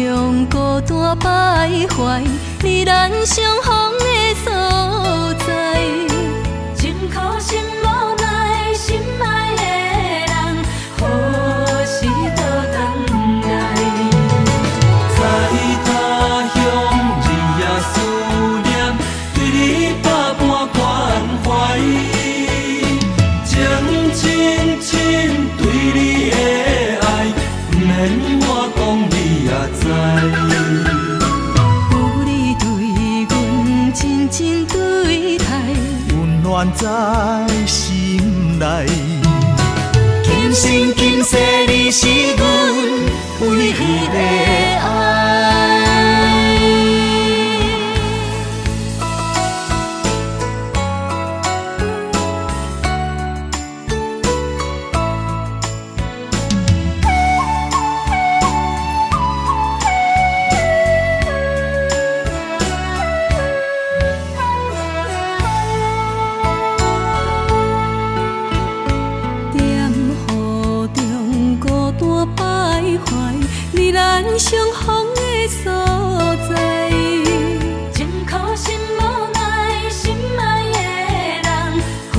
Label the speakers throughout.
Speaker 1: 中孤单徘徊，你咱相逢的所在。真可惜无奈，心爱的人，何时倒转来？
Speaker 2: 在他乡，日夜思念，对你百般关怀，情深深对你的爱，不免我讲你也知。
Speaker 1: 有你对阮真情对待，
Speaker 3: 温暖在心内。今生今世你是阮唯一的爱。
Speaker 1: 咱相逢的所在，真可惜无奈，心爱的人，何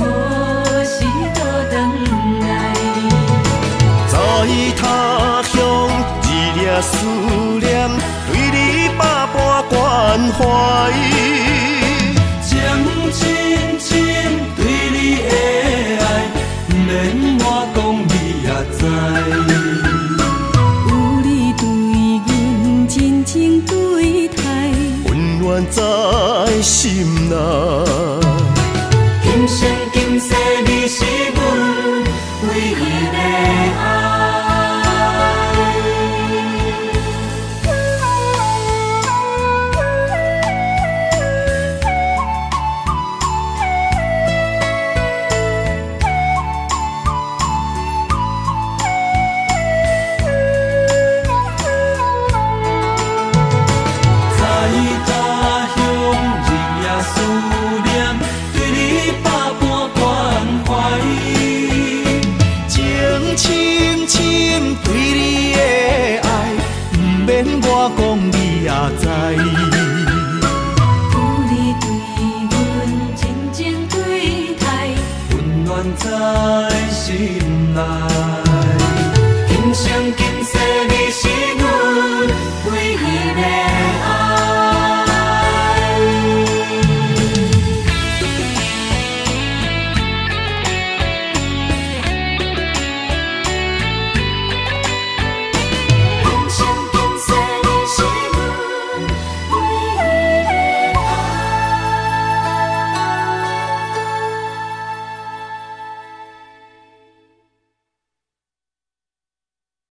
Speaker 1: 时倒转来？
Speaker 3: 在他乡，日夜思念，对你百般关怀。
Speaker 2: 情深深对你的爱，不免我讲你也知。
Speaker 1: 真情对待，
Speaker 3: 温暖在心内。
Speaker 2: 今生今世你是阮唯一的爱。
Speaker 3: 我讲你也知，
Speaker 1: 有你对阮真情对待，
Speaker 2: 温暖在心内。今生今世。